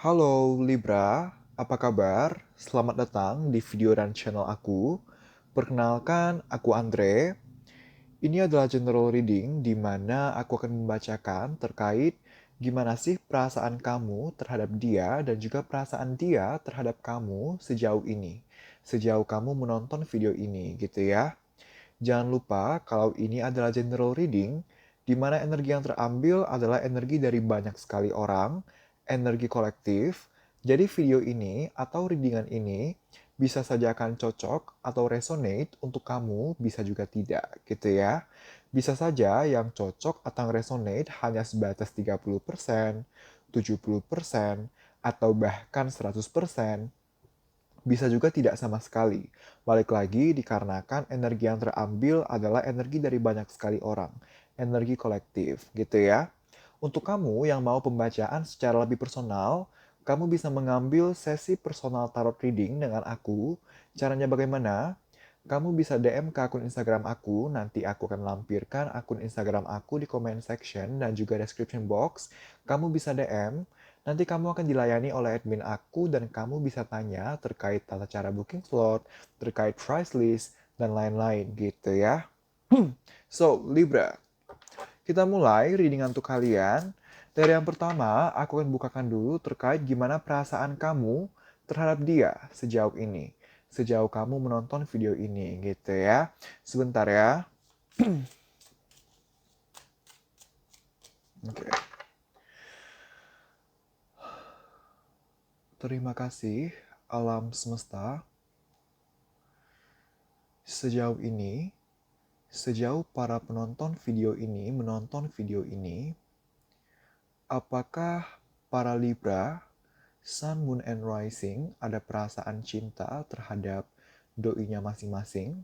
Halo Libra, apa kabar? Selamat datang di video dan channel aku. Perkenalkan, aku Andre. Ini adalah general reading di mana aku akan membacakan terkait gimana sih perasaan kamu terhadap dia dan juga perasaan dia terhadap kamu sejauh ini. Sejauh kamu menonton video ini gitu ya. Jangan lupa kalau ini adalah general reading, di mana energi yang terambil adalah energi dari banyak sekali orang, energi kolektif. Jadi video ini atau readingan ini bisa saja akan cocok atau resonate untuk kamu, bisa juga tidak gitu ya. Bisa saja yang cocok atau resonate hanya sebatas 30%, 70%, atau bahkan 100%. Bisa juga tidak sama sekali. Balik lagi dikarenakan energi yang terambil adalah energi dari banyak sekali orang. Energi kolektif gitu ya. Untuk kamu yang mau pembacaan secara lebih personal, kamu bisa mengambil sesi personal tarot reading dengan aku. Caranya bagaimana? Kamu bisa DM ke akun Instagram aku, nanti aku akan lampirkan akun Instagram aku di comment section dan juga description box. Kamu bisa DM, nanti kamu akan dilayani oleh admin aku dan kamu bisa tanya terkait tata cara booking slot, terkait price list, dan lain-lain gitu ya. So, Libra, kita mulai reading untuk kalian. Dari yang pertama, aku akan bukakan dulu terkait gimana perasaan kamu terhadap dia sejauh ini. Sejauh kamu menonton video ini gitu ya. Sebentar ya. Oke. Terima kasih alam semesta. Sejauh ini, sejauh para penonton video ini menonton video ini, apakah para Libra, Sun, Moon, and Rising ada perasaan cinta terhadap doinya masing-masing?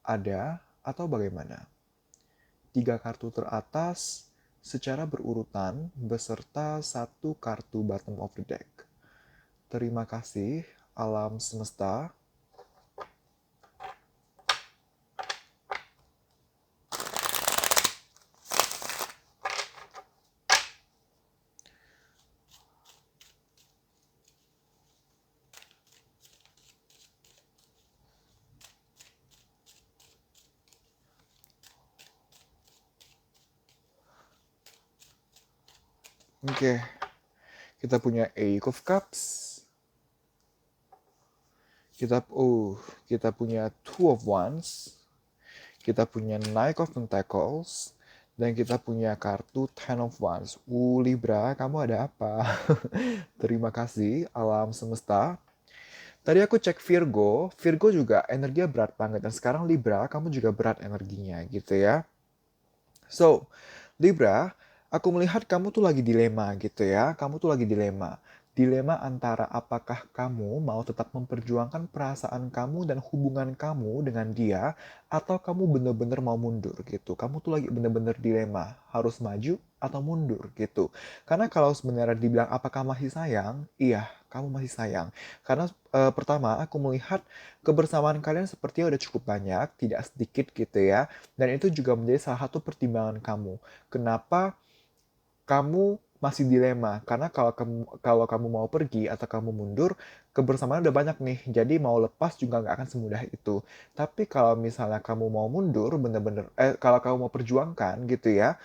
Ada atau bagaimana? 3 kartu teratas secara berurutan beserta 1 kartu bottom of the deck. Terima kasih alam semesta. Oke, kita punya Eight of Cups. Kita punya Two of Wands. Kita punya Knight of Pentacles. Dan kita punya kartu Ten of Wands. Libra, kamu ada apa? Terima kasih, alam semesta. Tadi aku cek Virgo, Virgo juga energinya berat banget. Dan sekarang Libra, kamu juga berat energinya gitu ya. So, Libra, aku melihat kamu tuh lagi dilema gitu ya. Kamu tuh lagi dilema. Dilema antara apakah kamu mau tetap memperjuangkan perasaan kamu dan hubungan kamu dengan dia, atau kamu bener-bener mau mundur gitu. Kamu tuh lagi bener-bener dilema, harus maju atau mundur gitu. Karena kalau sebenarnya dibilang apakah masih sayang, iya, kamu masih sayang. Karena pertama, aku melihat kebersamaan kalian sepertinya udah cukup banyak, tidak sedikit gitu ya. Dan itu juga menjadi salah satu pertimbangan kamu. Kenapa kamu masih dilema? Karena kalau kamu mau pergi atau kamu mundur, kebersamaan udah banyak nih. Jadi mau lepas juga nggak akan semudah itu. Tapi kalau misalnya kamu mau mundur, kalau kamu mau perjuangkan gitu ya,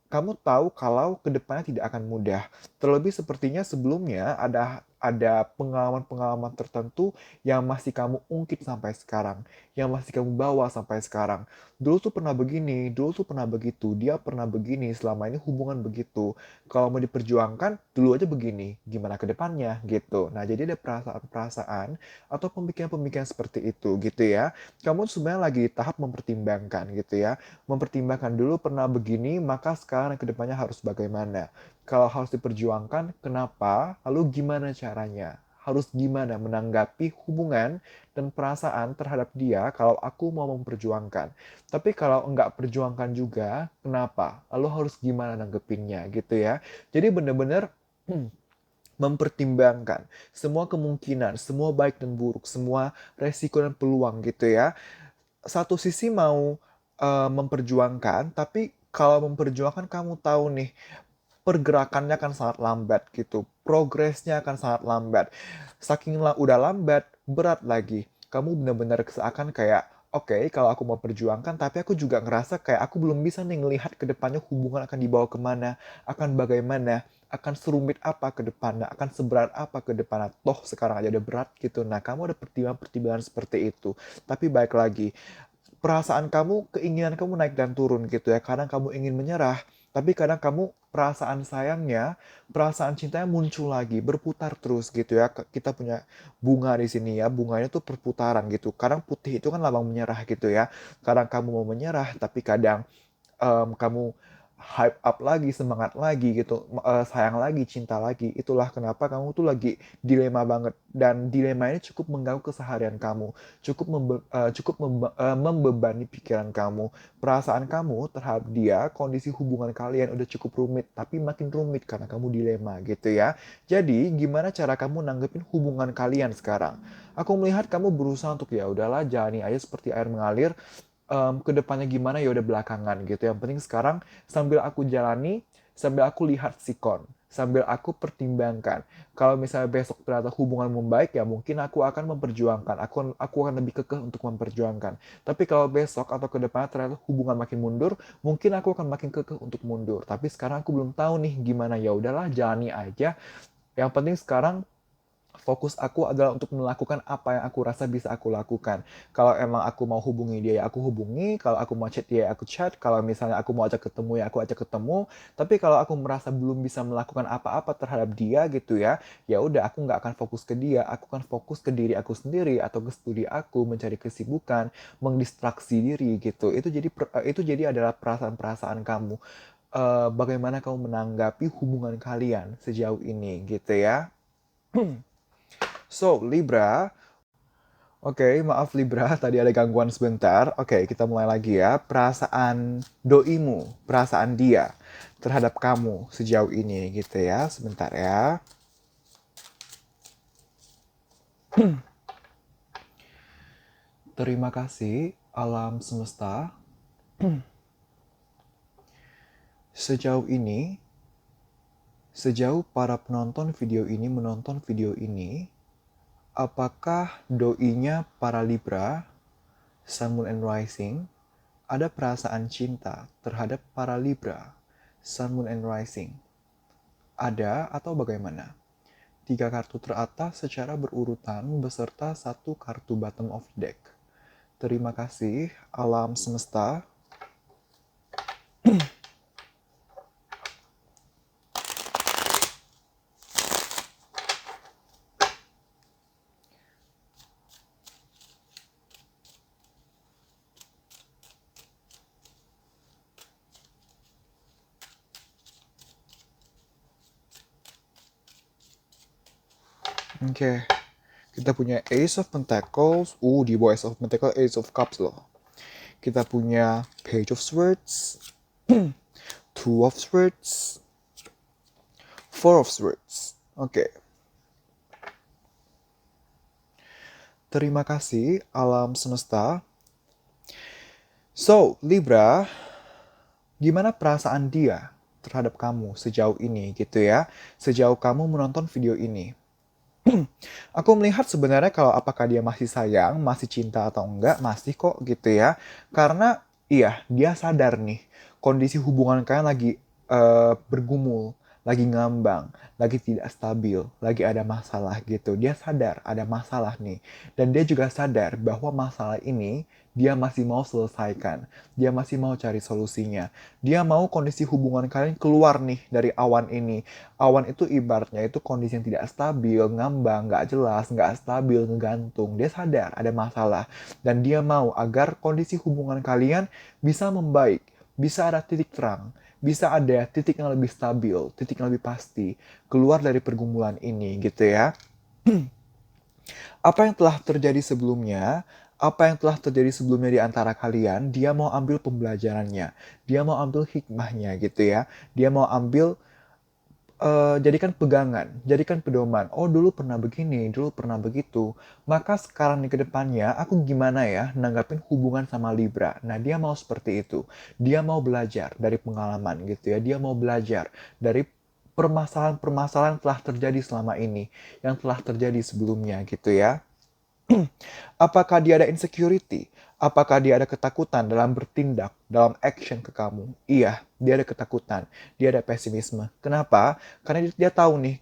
kamu tahu kalau kedepannya tidak akan mudah. Terlebih sepertinya sebelumnya ada pengalaman-pengalaman tertentu yang masih kamu ungkit sampai sekarang, yang masih kamu bawa sampai sekarang. Dulu tuh pernah begini, dulu tuh pernah begitu, dia pernah begini, selama ini hubungan begitu. Kalau mau diperjuangkan, dulu aja begini, gimana ke depannya gitu. Nah, jadi ada perasaan-perasaan atau pemikiran-pemikiran seperti itu gitu ya. Kamu sebenarnya lagi di tahap mempertimbangkan gitu ya, mempertimbangkan dulu pernah begini, maka sekarang ke depannya harus bagaimana. Kalau harus diperjuangkan, kenapa? Lalu gimana caranya? Harus gimana menanggapi hubungan dan perasaan terhadap dia kalau aku mau memperjuangkan. Tapi kalau enggak perjuangkan juga, kenapa? Lalu harus gimana nanggepinnya gitu ya. Jadi benar-benar mempertimbangkan semua kemungkinan, semua baik dan buruk, semua resiko dan peluang gitu ya. Satu sisi mau memperjuangkan, tapi kalau memperjuangkan kamu tahu nih, pergerakannya akan sangat lambat gitu, progresnya akan sangat lambat. Saking udah lambat, berat lagi. Kamu benar-benar seakan kayak, oke, kalau aku mau perjuangkan, tapi aku juga ngerasa kayak aku belum bisa nih ngelihat ke depannya hubungan akan dibawa kemana, akan bagaimana, akan serumit apa ke depannya, akan seberat apa ke depannya. Toh sekarang aja udah berat gitu. Nah, kamu ada pertimbangan-pertimbangan seperti itu. Tapi baik lagi, perasaan kamu, keinginan kamu naik dan turun gitu ya. Kadang kamu ingin menyerah, tapi kadang kamu perasaan sayangnya, perasaan cintanya muncul lagi, berputar terus gitu ya. Kita punya bunga di sini ya, bunganya tuh perputaran gitu. Kadang putih itu kan lambang menyerah gitu ya. Kadang kamu mau menyerah, tapi kadang kamu hype up lagi, semangat lagi gitu, sayang lagi, cinta lagi. Itulah kenapa kamu tuh lagi dilema banget. Dan dilema ini cukup mengganggu keseharian kamu, cukup membebani pikiran kamu. Perasaan kamu terhadap dia, kondisi hubungan kalian udah cukup rumit, tapi makin rumit karena kamu dilema gitu ya. Jadi, gimana cara kamu nanggepin hubungan kalian sekarang? Aku melihat kamu berusaha untuk ya udahlah jalani aja seperti air mengalir, ke depannya gimana ya udah belakangan gitu. Yang penting sekarang sambil aku jalani, sambil aku lihat sikon, sambil aku pertimbangkan. Kalau misalnya besok ternyata hubungan membaik ya mungkin aku akan memperjuangkan. Aku akan lebih kekeh untuk memperjuangkan. Tapi kalau besok atau ke depannya ternyata hubungan makin mundur, mungkin aku akan makin kekeh untuk mundur. Tapi sekarang aku belum tahu nih gimana, ya udahlah jalani aja. Yang penting sekarang fokus aku adalah untuk melakukan apa yang aku rasa bisa aku lakukan. Kalau emang aku mau hubungi dia ya aku hubungi, kalau aku mau chat dia ya aku chat, kalau misalnya aku mau ajak ketemu ya aku ajak ketemu. Tapi kalau aku merasa belum bisa melakukan apa-apa terhadap dia gitu ya, ya udah aku nggak akan fokus ke dia, aku akan fokus ke diri aku sendiri atau ke studi aku, mencari kesibukan, mendistraksi diri gitu. Itu jadi adalah perasaan-perasaan kamu. Bagaimana kamu menanggapi hubungan kalian sejauh ini gitu ya. So, Libra. Oke, maaf Libra, tadi ada gangguan sebentar. Oke, kita mulai lagi ya. Perasaan doimu, perasaan dia terhadap kamu sejauh ini gitu ya. Sebentar ya. Terima kasih alam semesta. Sejauh ini, sejauh para penonton video ini menonton video ini, apakah doinya para Libra, Sun, Moon, and Rising ada perasaan cinta terhadap para Libra, Sun, Moon, and Rising? Ada atau bagaimana? 3 kartu teratas secara berurutan beserta 1 kartu bottom of deck. Terima kasih, alam semesta. Oke, kita punya Ace of Pentacles. Di bawah Ace of Pentacles, Ace of Cups loh. Kita punya Page of Swords, Two of Swords, Four of Swords. Oke. Terima kasih, alam semesta. So, Libra, gimana perasaan dia terhadap kamu sejauh ini gitu ya? Sejauh kamu menonton video ini. Aku melihat sebenarnya kalau apakah dia masih sayang, masih cinta atau enggak, masih kok gitu ya. Karena iya, dia sadar nih kondisi hubungan kalian lagi bergumul, lagi ngambang, lagi tidak stabil, lagi ada masalah gitu. Dia sadar ada masalah nih. Dan dia juga sadar bahwa masalah ini dia masih mau selesaikan. Dia masih mau cari solusinya. Dia mau kondisi hubungan kalian keluar nih dari awan ini. Awan itu ibaratnya itu kondisi yang tidak stabil, ngambang, nggak jelas, nggak stabil, ngegantung. Dia sadar ada masalah. Dan dia mau agar kondisi hubungan kalian bisa membaik, bisa ada titik terang, bisa ada titik yang lebih stabil, titik yang lebih pasti, keluar dari pergumulan ini gitu ya. Apa yang telah terjadi sebelumnya, apa yang telah terjadi sebelumnya di antara kalian, dia mau ambil pembelajarannya, dia mau ambil hikmahnya gitu ya. Dia mau ambil jadikan pegangan, jadikan pedoman. Oh, dulu pernah begini, dulu pernah begitu. Maka sekarang nih ke depannya, aku gimana ya nanggapin hubungan sama Libra. Nah, dia mau seperti itu. Dia mau belajar dari pengalaman gitu ya. Dia mau belajar dari permasalahan-permasalahan yang telah terjadi selama ini, yang telah terjadi sebelumnya gitu ya. Apakah dia ada insecurity? Apakah dia ada ketakutan dalam bertindak, dalam action ke kamu? Iya, dia ada ketakutan, dia ada pesimisme. Kenapa? Karena dia tahu nih,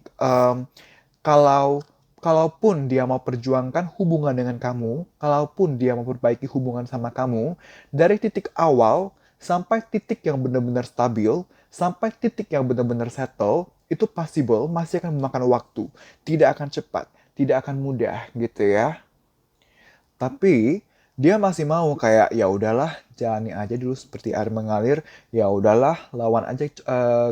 kalau kalaupun dia mau perjuangkan hubungan dengan kamu, kalaupun dia mau perbaiki hubungan sama kamu, dari titik awal sampai titik yang benar-benar stabil, sampai titik yang benar-benar settle, itu possible masih akan memakan waktu. Tidak akan cepat, tidak akan mudah gitu ya. Tapi dia masih mau kayak ya udahlah jalani aja dulu seperti air mengalir, ya udahlah lawan aja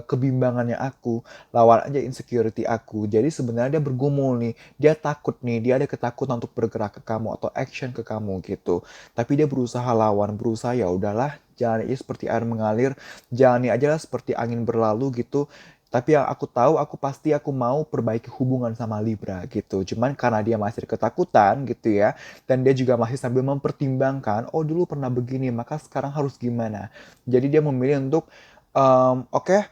kebimbangannya aku, lawan aja insecurity aku. Jadi sebenarnya dia bergumul nih, dia takut nih, dia ada ketakutan untuk bergerak ke kamu atau action ke kamu gitu. Tapi dia berusaha lawan, berusaha ya udahlah jalani aja seperti air mengalir, jalani aja lah seperti angin berlalu gitu. Tapi yang aku tahu, aku mau perbaiki hubungan sama Libra gitu. Cuman karena dia masih ada ketakutan gitu ya, dan dia juga masih sambil mempertimbangkan, oh dulu pernah begini, maka sekarang harus gimana. Jadi dia memilih untuk, oke,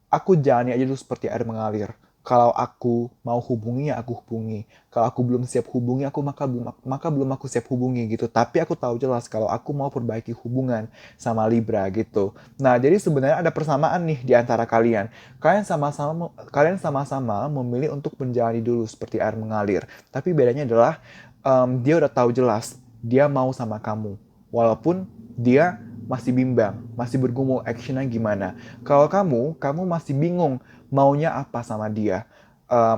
aku jalani aja dulu seperti air mengalir. Kalau aku mau hubungi ya aku hubungi. Kalau aku belum siap hubungi aku maka belum aku siap hubungi gitu. Tapi aku tahu jelas kalau aku mau perbaiki hubungan sama Libra gitu. Nah, jadi sebenarnya ada persamaan nih di antara kalian. Kalian sama-sama memilih untuk menjalani dulu seperti air mengalir. Tapi bedanya adalah dia udah tahu jelas dia mau sama kamu. Walaupun dia masih bimbang, masih bergumul actionnya gimana. Kalau kamu masih bingung maunya apa sama dia.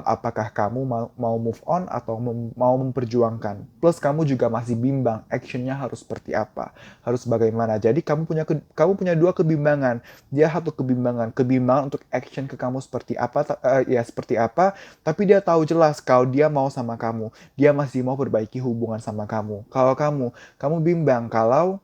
Apakah kamu mau move on atau mau memperjuangkan. Plus kamu juga masih bimbang actionnya harus seperti apa, harus bagaimana. Jadi kamu punya dua kebimbangan. Dia satu kebimbangan untuk action ke kamu seperti apa, ya seperti apa. Tapi dia tahu jelas kalau dia mau sama kamu, dia masih mau perbaiki hubungan sama kamu. Kalau kamu bimbang kalau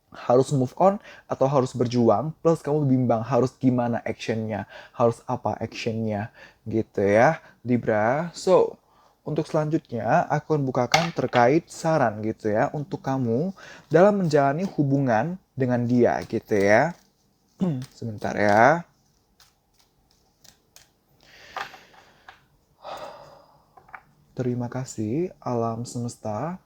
harus move on atau harus berjuang, plus kamu bimbang harus gimana actionnya, harus apa actionnya gitu ya Libra. So untuk selanjutnya aku akan bukakan terkait saran gitu ya untuk kamu dalam menjalani hubungan dengan dia gitu ya. Sebentar ya. Terima kasih alam semesta.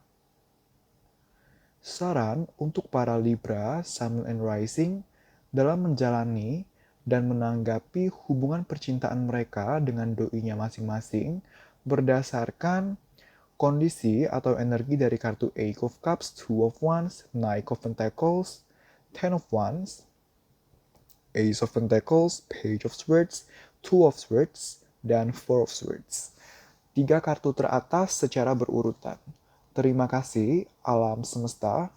Saran untuk para Libra, Sun and Rising dalam menjalani dan menanggapi hubungan percintaan mereka dengan doinya masing-masing berdasarkan kondisi atau energi dari kartu Eight of Cups, Two of Wands, Knight of Pentacles, Ten of Wands, Ace of Pentacles, Page of Swords, Two of Swords, dan Four of Swords. 3 kartu teratas secara berurutan. Terima kasih alam semesta.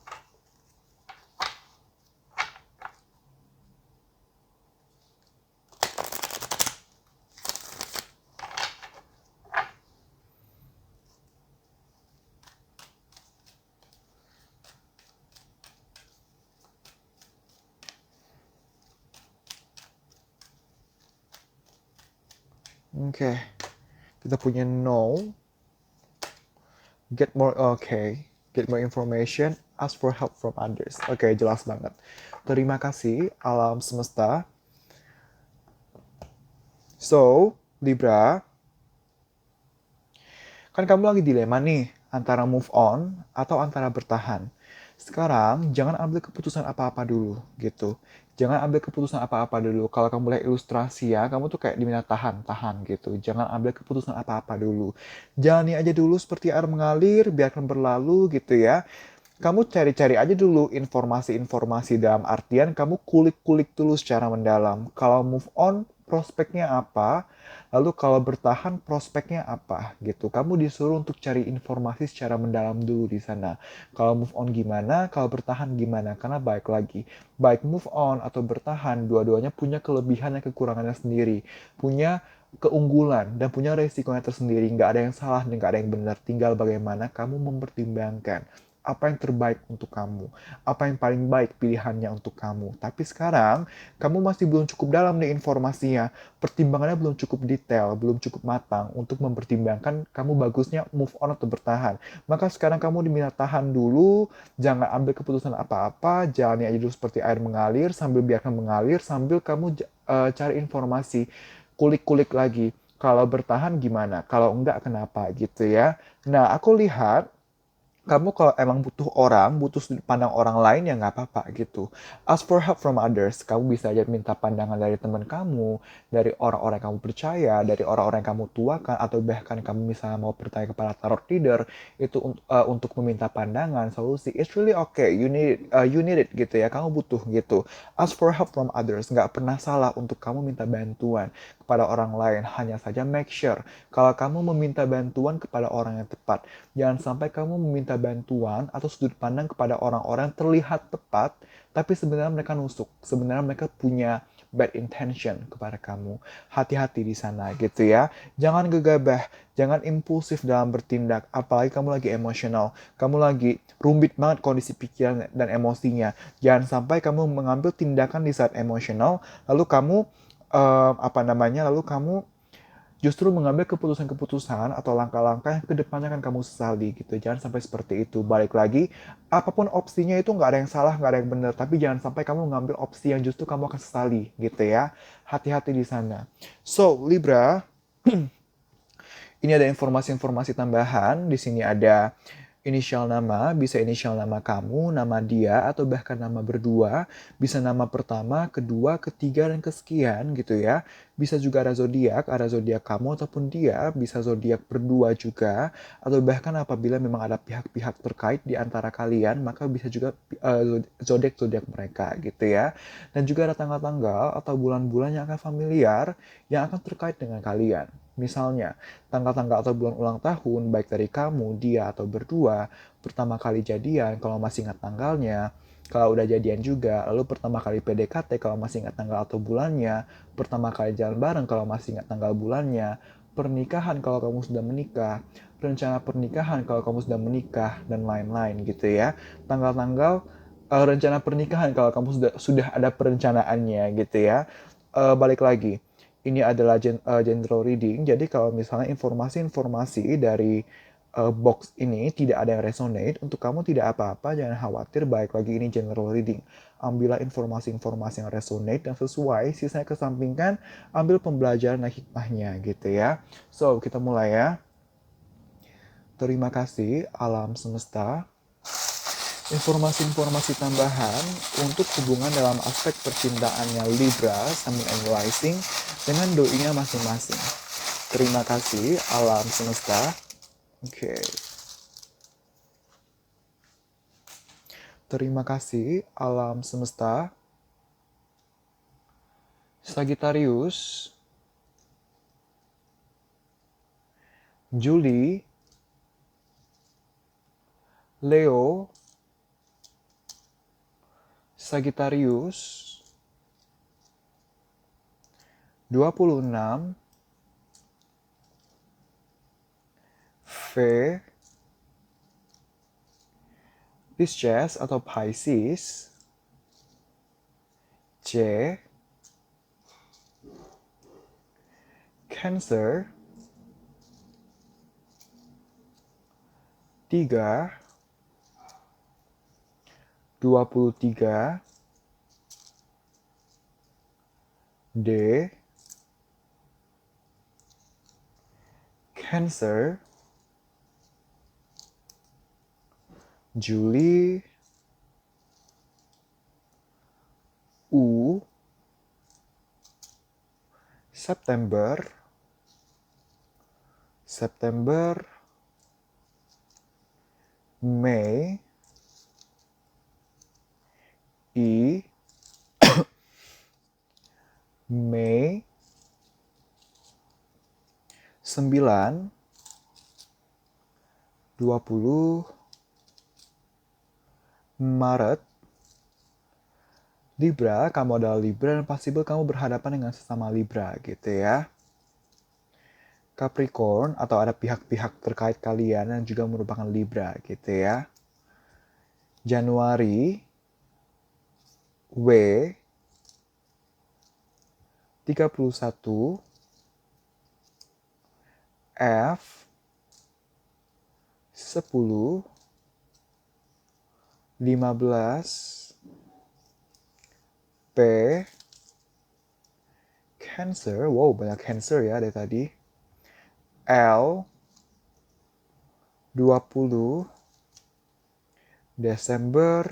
Oke, kita punya no, get more information, ask for help from others. Oke, jelas banget. Terima kasih alam semesta. So, Libra, kan kamu lagi dilema nih antara move on atau antara bertahan. Sekarang jangan ambil keputusan apa-apa dulu gitu. Jangan ambil keputusan apa-apa dulu. Kalau kamu lihat ilustrasi ya, kamu tuh kayak diminta tahan gitu. Jangan ambil keputusan apa-apa dulu. Jalani aja dulu seperti air mengalir, biarkan berlalu gitu ya. Kamu cari-cari aja dulu informasi-informasi dalam artian kamu kulik-kulik dulu secara mendalam. Kalau move on, prospeknya apa? Lalu kalau bertahan, prospeknya apa? Gitu. Kamu disuruh untuk cari informasi secara mendalam dulu di sana. Kalau move on gimana? Kalau bertahan gimana? Karena baik lagi, baik move on atau bertahan, dua-duanya punya kelebihan dan kekurangannya sendiri. Punya keunggulan dan punya resikonya tersendiri. Nggak ada yang salah dan nggak ada yang benar. Tinggal bagaimana kamu mempertimbangkan apa yang terbaik untuk kamu, apa yang paling baik pilihannya untuk kamu. Tapi sekarang, kamu masih belum cukup dalam nih informasinya, pertimbangannya belum cukup detail, belum cukup matang untuk mempertimbangkan kamu bagusnya move on atau bertahan. Maka sekarang kamu diminta tahan dulu, jangan ambil keputusan apa-apa, jalani aja dulu seperti air mengalir, sambil biarkan mengalir, sambil kamu cari informasi, kulik-kulik lagi. Kalau bertahan gimana? Kalau enggak kenapa gitu ya. Nah, aku lihat kamu kalau emang butuh orang, butuh sudut pandang orang lain ya nggak apa-apa gitu. Ask for help from others. Kamu bisa aja minta pandangan dari teman kamu, dari orang-orang yang kamu percaya, dari orang-orang yang kamu tuakan, atau bahkan kamu misalnya mau bertanya kepada tarot reader, itu untuk meminta pandangan, solusi. It's really okay. You need it gitu ya. Kamu butuh gitu. Ask for help from others. Nggak pernah salah untuk kamu minta bantuan kepada orang lain. Hanya saja make sure kalau kamu meminta bantuan kepada orang yang tepat. Jangan sampai kamu meminta bantuan atau sudut pandang kepada orang-orang terlihat tepat, tapi sebenarnya mereka nusuk. Sebenarnya mereka punya bad intention kepada kamu. Hati-hati di sana gitu ya. Jangan gegabah, jangan impulsif dalam bertindak. Apalagi kamu lagi emosional. Kamu lagi rumit banget kondisi pikiran dan emosinya. Jangan sampai kamu mengambil tindakan di saat emosional, lalu kamu lalu kamu justru mengambil keputusan-keputusan atau langkah-langkah yang kedepannya akan kamu sesali gitu. Jangan sampai seperti itu. Balik lagi, apapun opsinya itu nggak ada yang salah, nggak ada yang benar. Tapi jangan sampai kamu mengambil opsi yang justru kamu akan sesali gitu ya. Hati-hati di sana. So, Libra, ini ada informasi-informasi tambahan. Di sini ada inisial nama, bisa inisial nama kamu, nama dia, atau bahkan nama berdua. Bisa nama pertama, kedua, ketiga, dan kesekian gitu ya. Bisa juga ada zodiak kamu ataupun dia, bisa zodiak berdua juga. Atau bahkan apabila memang ada pihak-pihak terkait di antara kalian, maka bisa juga zodiak-zodiak mereka gitu ya. Dan juga ada tanggal-tanggal atau bulan-bulan yang akan familiar, yang akan terkait dengan kalian. Misalnya, tanggal-tanggal atau bulan ulang tahun, baik dari kamu, dia, atau berdua, pertama kali jadian, kalau masih ingat tanggalnya, kalau udah jadian juga, lalu pertama kali PDKT, kalau masih ingat tanggal atau bulannya, pertama kali jalan bareng, kalau masih ingat tanggal bulannya, pernikahan kalau kamu sudah menikah, rencana pernikahan kalau kamu sudah menikah, dan lain-lain gitu ya. Tanggal-tanggal rencana pernikahan kalau kamu sudah ada perencanaannya gitu ya. Balik lagi, ini adalah general reading. Jadi kalau misalnya informasi-informasi dari box ini tidak ada yang resonate, untuk kamu tidak apa-apa, jangan khawatir. Baik lagi, ini general reading. Ambillah informasi-informasi yang resonate dan sesuai, sisanya kesampingkan, ambil pembelajaran dan hikmahnya gitu ya. So, kita mulai ya. Terima kasih alam semesta. Informasi-informasi tambahan untuk hubungan dalam aspek percintaannya Libra, Sun and Rising dengan doinya masing-masing. Terima kasih alam semesta. Oke. Terima kasih alam semesta. Sagittarius, Juli, Leo, Sagittarius, 26, V, Pisces atau Pisces, C, Cancer, 3, 23, D, Cancer, Juli, U, September, Mei, I, Mei, 9, 20, Maret, Libra, kamu adalah Libra dan possible kamu berhadapan dengan sesama Libra gitu ya. Capricorn atau ada pihak-pihak terkait kalian yang juga merupakan Libra gitu ya. Januari, W, 31, F, 10, 15, P, Cancer, wow banyak Cancer ya dari tadi, L, 20, Desember,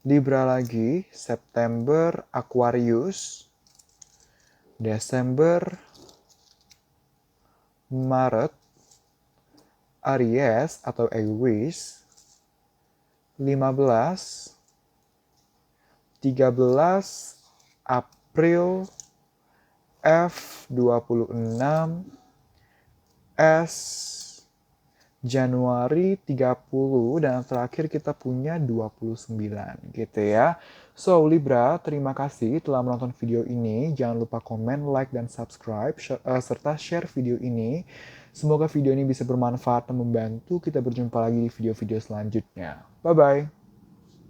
Libra lagi, September, Aquarius, Desember, Maret, Aries atau Aries, 15, 13, April, F26, S, Januari 30, dan terakhir kita punya 29 gitu ya. So Libra, terima kasih telah menonton video ini. Jangan lupa komen, like, dan subscribe, serta share video ini. Semoga video ini bisa bermanfaat dan membantu. Kita berjumpa lagi di video-video selanjutnya. Bye-bye.